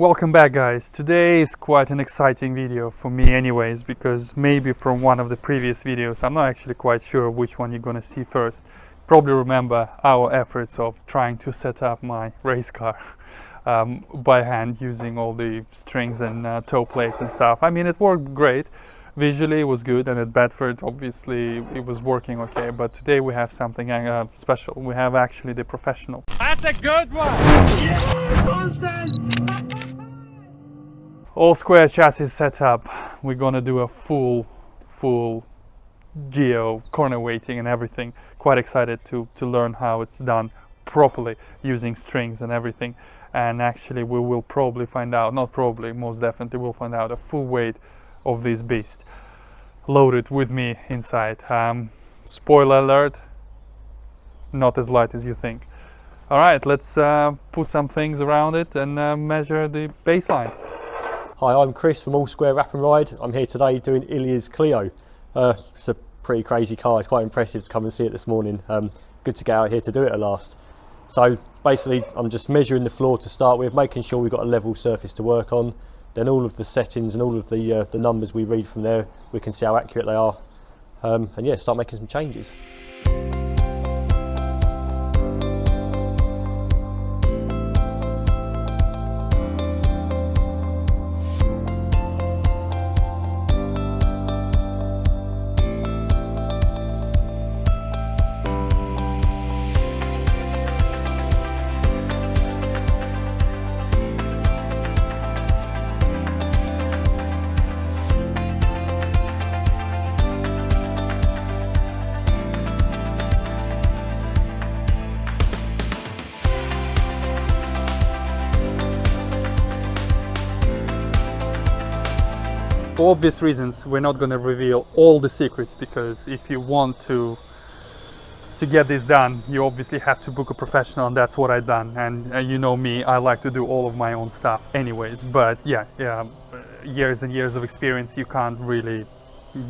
Welcome back, guys. Today is quite an exciting video for me anyways, because maybe from one of the previous videos, I'm not actually quite sure which one you're gonna see first. Probably remember our efforts of trying to set up my race car by hand using all the strings and toe plates and stuff. I mean, it worked great. Visually it was good, and at Bedford obviously it was working okay, but today we have something special. We have actually the professional. That's a good one! All square chassis set up. We're gonna do a full geo corner weighting and everything. Quite excited to learn how it's done properly using strings and everything. And actually we will probably find out, not probably, most definitely we'll find out a full weight of this beast loaded with me inside. Spoiler alert, not as light as you think. All right, let's put some things around it and measure the baseline. Hi, I'm Chris from All Square Wrap and Ride. I'm here today doing Ilya's Clio. It's a pretty crazy car. It's quite impressive to come and see it this morning. Good to get out here to do it at last. So basically I'm just measuring the floor to start with, making sure we've got a level surface to work on. Then all of the settings and all of the numbers we read from there, we can see how accurate they are. And yeah, start making some changes. For obvious reasons, we're not going to reveal all the secrets, because if you want to get this done, you obviously have to book a professional, and that's what I've done. And you know me, I like to do all of my own stuff anyways. But yeah, years and years of experience, you can't really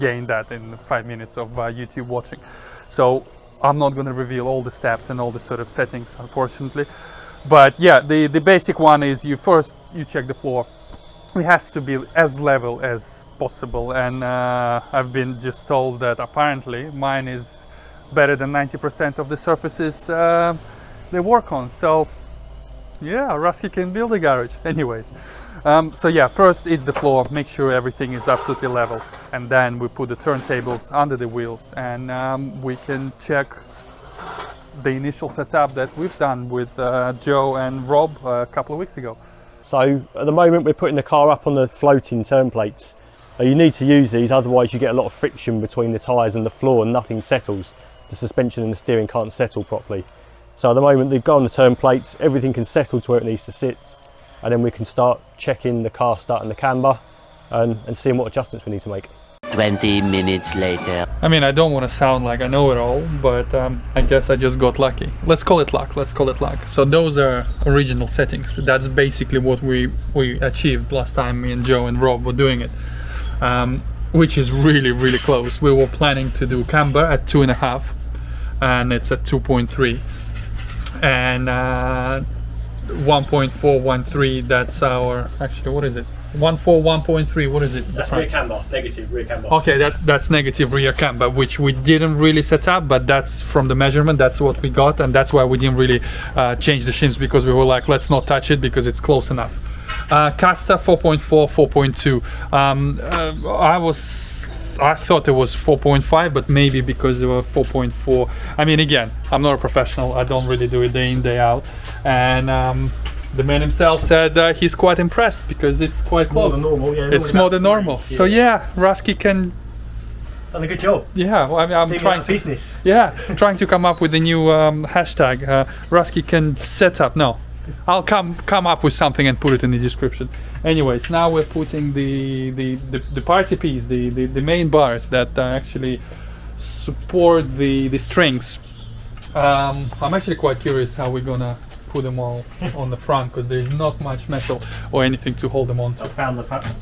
gain that in 5 minutes of YouTube watching. So I'm not going to reveal all the steps and all the sort of settings, unfortunately. But yeah, the basic one is you check the floor. It has to be as level as possible, and I've been just told that apparently mine is better than 90% of the surfaces they work on. So yeah, Rusky can build a garage anyways. So yeah, first is the floor, make sure everything is absolutely level, and then we put the turntables under the wheels, and we can check the initial setup that we've done with Joe and Rob a couple of weeks ago. So at the moment we're putting the car up on the floating turn plates. You need to use these, otherwise you get a lot of friction between the tyres and the floor and nothing settles. The suspension and the steering can't settle properly. So at the moment they've got on the turn plates, everything can settle to where it needs to sit, and then we can start checking the car start and the camber and seeing what adjustments we need to make. 20 minutes later. I mean, I don't want to sound like I know it all, but I guess I just got lucky. Let's call it luck. So those are original settings. That's basically what we achieved last time me and Joe and Rob were doing it, which is really close. We were planning to do camber at 2.5, and it's at 2.3, and 1.413. That's our, actually, what is it? 1.3, what is it? That's rear camber, negative rear camber. Okay, that's negative rear camber, which we didn't really set up, but that's from the measurement, that's what we got, and that's why we didn't really change the shims, because we were like, let's not touch it because it's close enough. Caster 4.4, 4.2. I thought it was 4.5, but maybe because they were 4.4. I mean, again, I'm not a professional, I don't really do it day in, day out, and the man himself said he's quite impressed because it's quite close. More than normal, yeah. It's more than normal. Yeah. So yeah, Rusky can. Done a good job. Yeah, well, I mean, I'm trying to. Business. Yeah, trying to come up with a new hashtag. Rusky can set up. No, I'll come up with something and put it in the description. Anyways, now we're putting the party piece, the main bars that actually support the strings. I'm actually quite curious how we're gonna put them all on the front, because there's not much metal or anything to hold them on to. I found the fact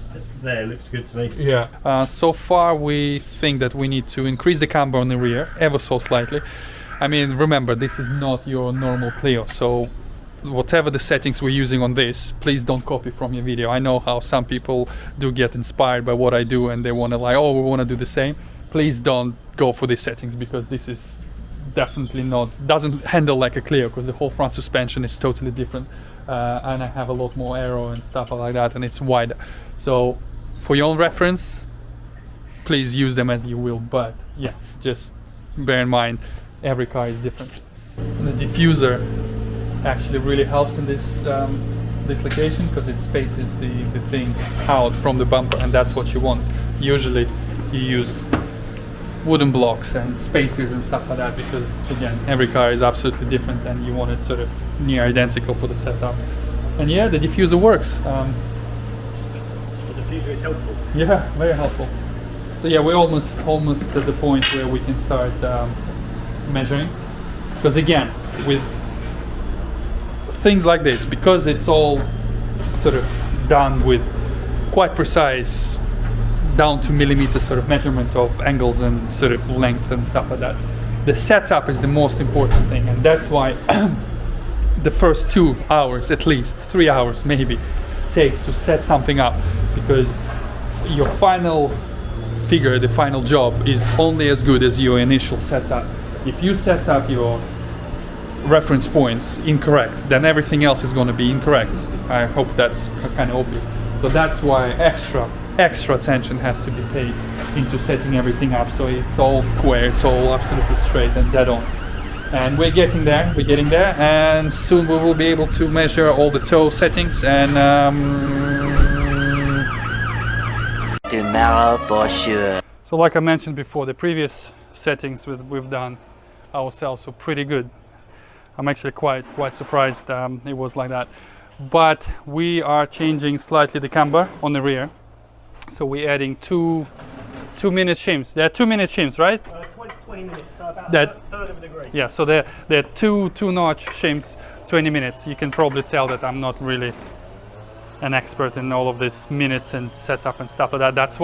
there, looks good to me. Yeah, so far we think that we need to increase the camber on the rear ever so slightly. I mean, remember, this is not your normal Clio, so whatever the settings we're using on this, please don't copy from your video. I know how some people do get inspired by what I do and they want to like, oh, we want to do the same. Please don't go for these settings, because this is definitely doesn't handle like a Clio, because the whole front suspension is totally different, and I have a lot more aero and stuff like that, and it's wider. So for your own reference, please use them as you will, but yeah, just bear in mind every car is different. And the diffuser actually really helps in this location, because it spaces the thing out from the bumper, and that's what you want. Usually you use wooden blocks and spacers and stuff like that, because again, every car is absolutely different and you want it sort of near identical for the setup. And yeah, the diffuser works. The diffuser is helpful. Yeah, very helpful. So yeah, we're almost at the point where we can start measuring, because again, with things like this, because it's all sort of done with quite precise, down to millimeter sort of measurement of angles and sort of length and stuff like that, the setup is the most important thing, and that's why the first 2 hours, at least 3 hours maybe, takes to set something up, because your final figure, the final job, is only as good as your initial setup. If you set up your reference points incorrect, then everything else is going to be incorrect. I hope that's kind of obvious. So that's why extra attention has to be paid into setting everything up, so it's all square, it's all absolutely straight and dead on. And we're getting there, and soon we will be able to measure all the toe settings and tomorrow for sure. so like I mentioned before, the previous settings we've done ourselves were pretty good. I'm actually quite surprised it was like that. But we are changing slightly the camber on the rear. So we're adding two minute shims. They're 2 minute shims, right? 20 minutes, so about That- a third of a degree. Yeah, so they're two notch shims, 20 minutes. You can probably tell that I'm not really an expert in all of this minutes and setup and stuff like that. That's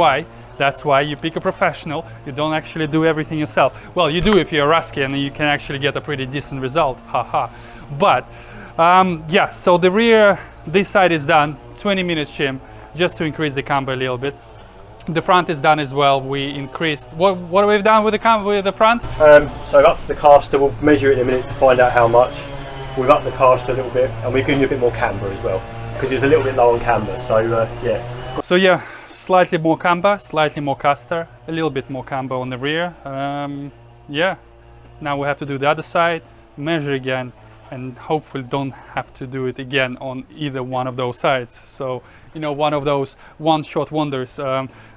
why you pick a professional. You don't actually do everything yourself. Well, you do if you're rusty, and you can actually get a pretty decent result. Haha. But yeah, so the rear, this side is done, 20 minute shim, just to increase the camber a little bit. The front is done as well. We increased, what we've done with the camber, with the front? So up to the caster, we'll measure it in a minute to find out how much. We've upped the caster a little bit, and we've given you a bit more camber as well, because it was a little bit low on camber. So yeah. So yeah, slightly more camber, slightly more caster, a little bit more camber on the rear. Yeah, now we have to do the other side, measure again, and hopefully don't have to do it again on either one of those sides. So, you know, one of those one-shot wonders.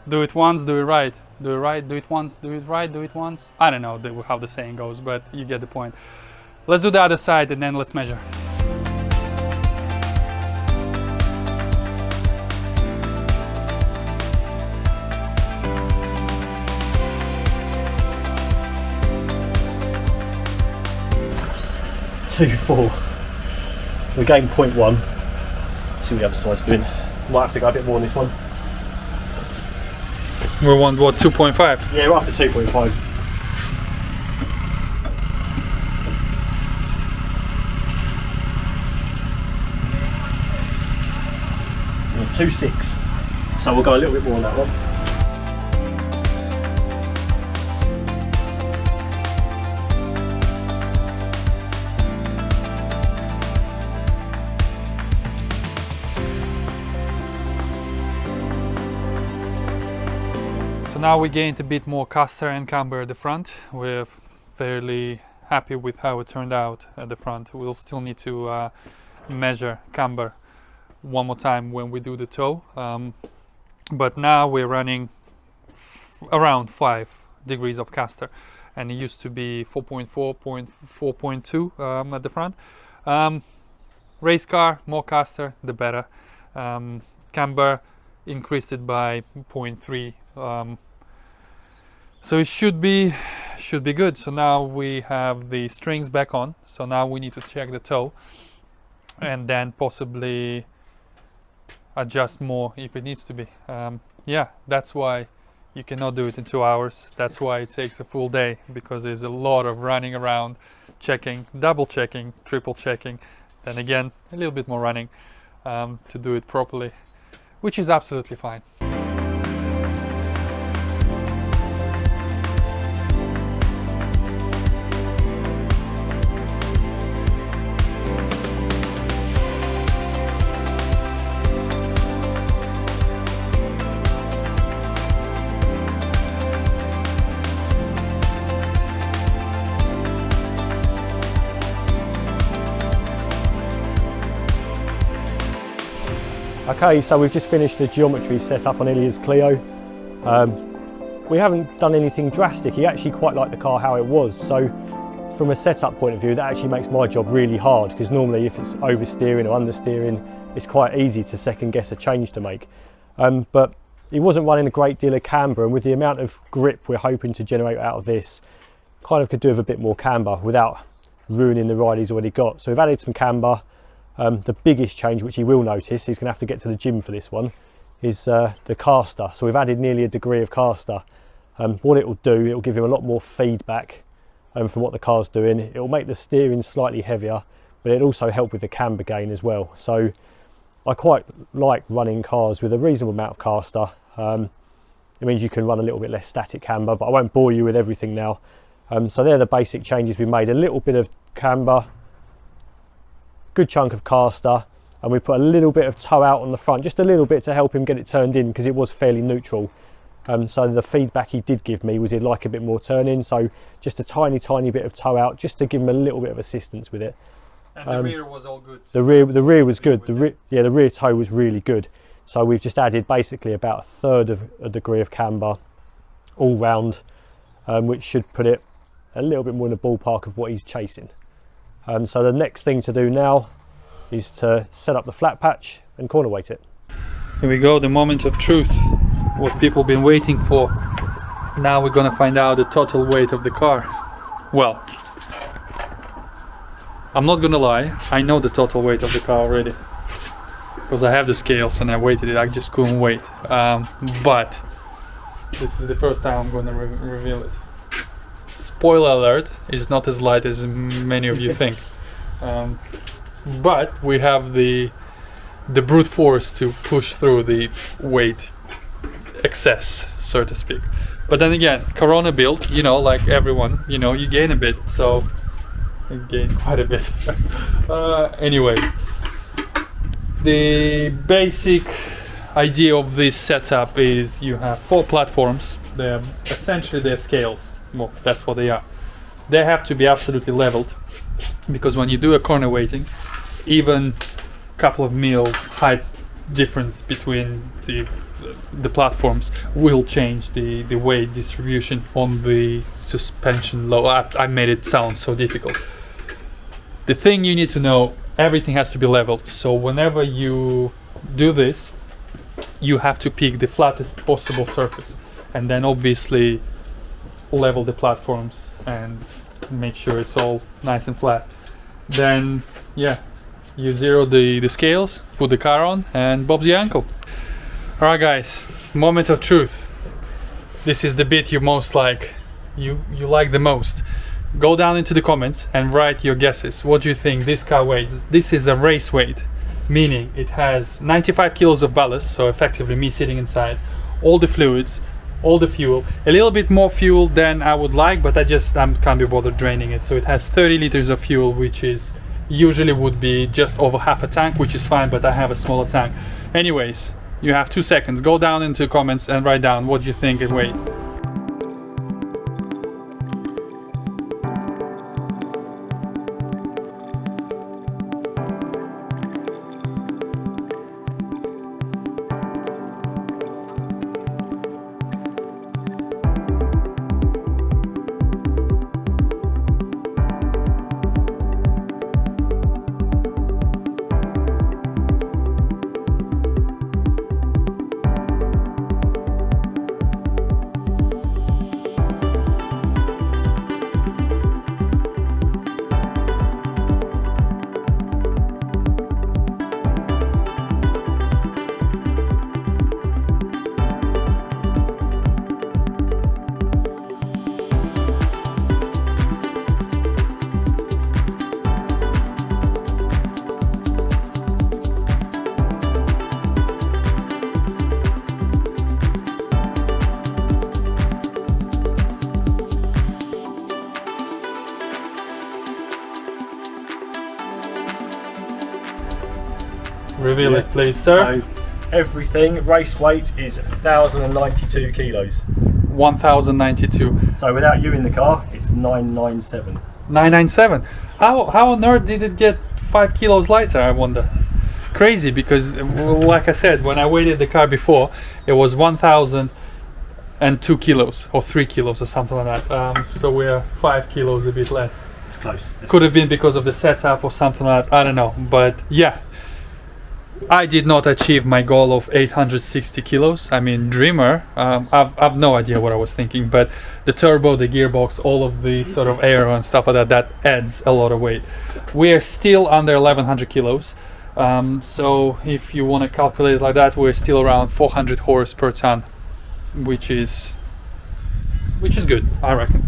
Do it once, do it right. Do it right, do it once, do it right, do it once. I don't know how the saying goes, but you get the point. Let's do the other side and then let's measure. We're getting 0.1. See what the other side's doing. Might have to go a bit more on this one. We want what, 2.5? Yeah, we're after 2.5. Yeah, 2.6. So we'll go a little bit more on that one. So now we gained a bit more caster and camber at the front. We're fairly happy with how it turned out at the front. We'll still need to measure camber one more time when we do the toe. But now we're running around 5 degrees of caster, and it used to be 4.4, 4.2 at the front. Race car, more caster, the better. Camber increased it by 0.3. So it should be good. So now we have the strings back on. So now we need to check the toe and then possibly adjust more if it needs to be. Yeah, that's why you cannot do it in 2 hours. That's why it takes a full day, because there's a lot of running around, checking, double checking, triple checking, Then again, a little bit more running to do it properly, which is absolutely fine. Okay, so we've just finished the geometry setup on Ilya's Clio. We haven't done anything drastic. He actually quite liked the car how it was. So from a setup point of view, that actually makes my job really hard, because normally if it's oversteering or understeering, it's quite easy to second guess a change to make. But he wasn't running a great deal of camber, and with the amount of grip we're hoping to generate out of this, kind of could do with a bit more camber without ruining the ride he's already got. So we've added some camber. The biggest change, which he will notice, he's going to have to get to the gym for this one, is the caster. So we've added nearly a degree of caster. What it will do, it will give him a lot more feedback from what the car's doing. It will make the steering slightly heavier, but it'll also help with the camber gain as well. So I quite like running cars with a reasonable amount of caster. It means you can run a little bit less static camber, but I won't bore you with everything now. So they're the basic changes we made. A little bit of camber, good chunk of caster, and we put a little bit of toe out on the front, just a little bit to help him get it turned in, because it was fairly neutral. So the feedback he did give me was he'd like a bit more turn in, so just a tiny bit of toe out, just to give him a little bit of assistance with it. And the rear was all good. The rear was good. The rear toe was really good. So we've just added basically about a third of a degree of camber all round, which should put it a little bit more in the ballpark of what he's chasing. So the next thing to do now is to set up the flat patch and corner weight it. Here we go, the moment of truth, what people have been waiting for. Now we're gonna find out the total weight of the car. Well, I'm not gonna lie, I know the total weight of the car already, because I have the scales and I weighted it. I just couldn't wait. But this is the first time I'm gonna reveal it. Spoiler alert, it's not as light as many of you think. But we have the brute force to push through the weight excess, so to speak. But then again, Corona build, you know, like everyone, you know, you gain a bit, so you gain quite a bit. Anyways, the basic idea of this setup is you have 4 platforms. They're essentially their scales. Well, that's what they are. They have to be absolutely leveled, because when you do a corner weighting, even a couple of mil height difference between the platforms will change the weight distribution on the suspension load. I made it sound so difficult. The thing you need to know, everything has to be leveled. So whenever you do this, you have to pick the flattest possible surface, and then obviously level the platforms and make sure it's all nice and flat. Then yeah, you zero the scales, put the car on, and bob's your ankle. Alright guys, moment of truth. This is the bit you most like, you like the most. Go down into the comments and write your guesses. What do you think this car weighs? This is a race weight, meaning it has 95 kilos of ballast, so effectively me sitting inside, all the fluids, all the fuel, a little bit more fuel than I would like, but I can't be bothered draining it. So it has 30 liters of fuel, which is usually would be just over half a tank, which is fine, but I have a smaller tank. Anyways, you have 2 seconds. Go down into the comments and write down what you think it weighs. reveal it, please, sir. So everything, race weight is 1,092 kilos. 1,092. So without you in the car, it's 997. 997. How on earth did it get 5 kilos lighter, I wonder? Crazy, because well, like I said, when I weighted the car before, it was 1,002 kilos or 3 kilos or something like that. So we're 5 kilos a bit less. It's close. Could have been because of the setup or something like that, I don't know. But yeah, I did not achieve my goal of 860 kilos. I mean, dreamer. I've no idea what I was thinking, but the turbo, the gearbox, all of the sort of aero and stuff like that, that adds a lot of weight. We are still under 1,100 kilos. So if you want to calculate it like that, we're still around 400 horse per ton, which is good, I reckon.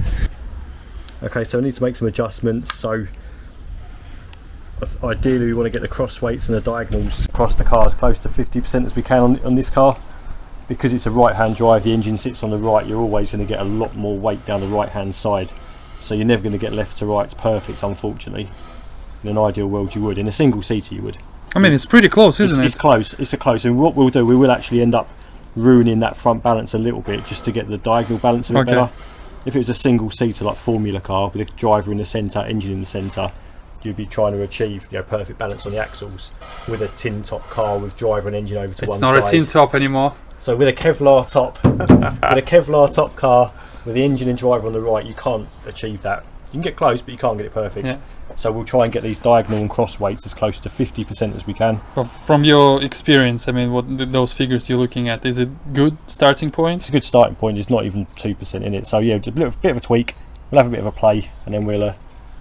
Okay, so I need to make some adjustments. So ideally we want to get the cross weights and the diagonals across the car as close to 50% as we can on this car. Because it's a right hand drive, the engine sits on the right, you're always going to get a lot more weight down the right hand side. So you're never going to get left to right perfect, unfortunately. In an ideal world you would. In a single seater you would. I mean, it's pretty close, isn't it? It's close, it's a close. And what we'll do, we will actually end up ruining that front balance a little bit just to get the diagonal balance a bit better. If it was a single seater like Formula car with a driver in the centre, engine in the centre, you'd be trying to achieve, you know, perfect balance on the axles. With a tin top car with driver and engine over to one side. It's not a tin top anymore. So with a Kevlar top, car with the engine and driver on the right, you can't achieve that. You can get close, but you can't get it perfect. Yeah. So we'll try and get these diagonal and cross weights as close to 50% as we can. But from your experience, I mean, what those figures you're looking at, is it good starting point? It's a good starting point. There's not even 2% in it. So yeah, just a bit of a tweak. We'll have a bit of a play, and then we'll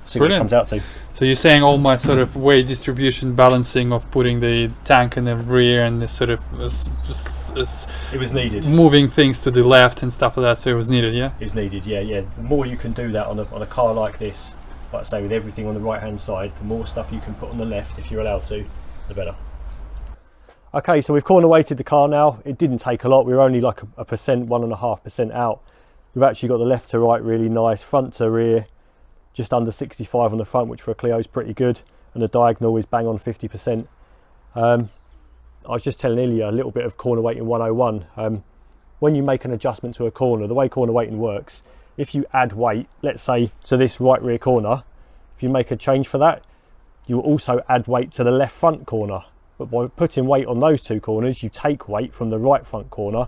see what it comes out to. So you're saying all my sort of weight distribution balancing of putting the tank in the rear and the sort of it was needed. Moving things to the left and stuff like that. So it was needed, yeah. It was needed, yeah. The more you can do that on a car like this, like I say, with everything on the right hand side, the more stuff you can put on the left, if you're allowed to, the better. Okay, so we've corner weighted the car now. It didn't take a lot. We were only like a percent, 1.5% out. We've actually got the left to right really nice, front to rear, just under 65 on the front, which for a Clio is pretty good, and the diagonal is bang on 50%. I was just telling Ilya a little bit of corner weighting 101. When you make an adjustment to a corner, the way corner weighting works, if you add weight, let's say to this right rear corner, if you make a change for that, you will also add weight to the left front corner. But by putting weight on those two corners, you take weight from the right front corner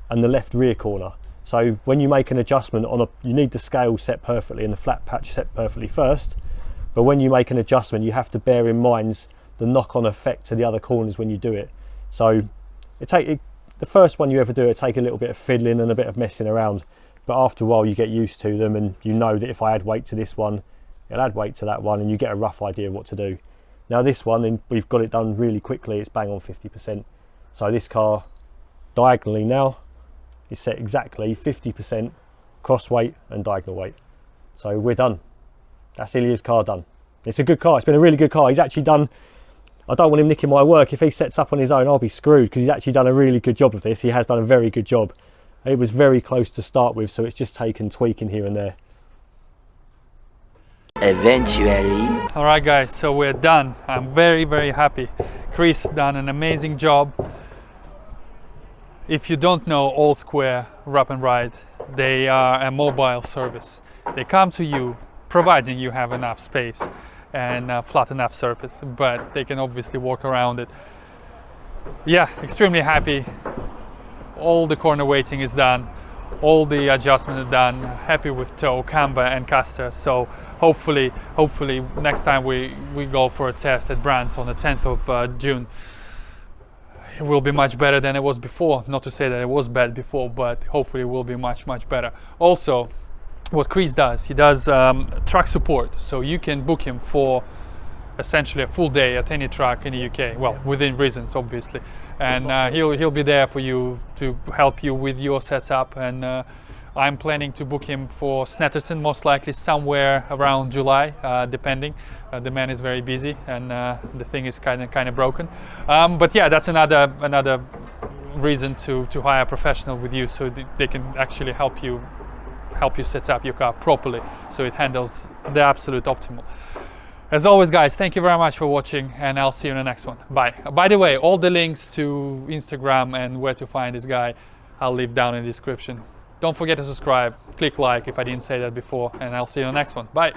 and the left rear corner. So when you make an adjustment you need the scale set perfectly and the flat patch set perfectly first. But when you make an adjustment, you have to bear in mind the knock-on effect to the other corners when you do it. So the first one you ever do, it take a little bit of fiddling and a bit of messing around. But after a while you get used to them, and you know that if I add weight to this one, it'll add weight to that one, and you get a rough idea of what to do. Now this one, we've got it done really quickly, it's bang on 50%. So this car, diagonally now, is set exactly 50% cross weight and diagonal weight. So we're done. That's Ilya's car done. It's a good car, it's been a really good car. He's actually done, I don't want him nicking my work. If he sets up on his own, I'll be screwed, because he's actually done a really good job of this. He has done a very good job. It was very close to start with, so it's just taken tweaking here and there. Eventually. All right, guys, so we're done. I'm very, very happy. Chris done an amazing job. If you don't know All Square Wrap and Ride, they are a mobile service. They come to you, providing you have enough space and a flat enough surface, but they can obviously walk around it. Yeah, extremely happy. All the corner weighting is done, all the adjustment is done, happy with toe, camber and caster. So hopefully next time we go for a test at Brands on the 10th of June, it will be much better than it was before. Not to say that it was bad before, but hopefully it will be much better. Also, what Chris does, he does truck support, so you can book him for essentially a full day at any track in the UK, well, within reasons obviously, and he'll be there for you to help you with your setup. And I'm planning to book him for Snetterton, most likely somewhere around July, depending. The man is very busy, and the thing is kind of broken. But yeah, that's another reason to hire a professional with you, so they can actually help you set up your car properly, so it handles the absolute optimal. As always, guys, thank you very much for watching, and I'll see you in the next one. Bye. By the way, all the links to Instagram and where to find this guy, I'll leave down in the description. Don't forget to subscribe, click like if I didn't say that before, and I'll see you in the next one. Bye.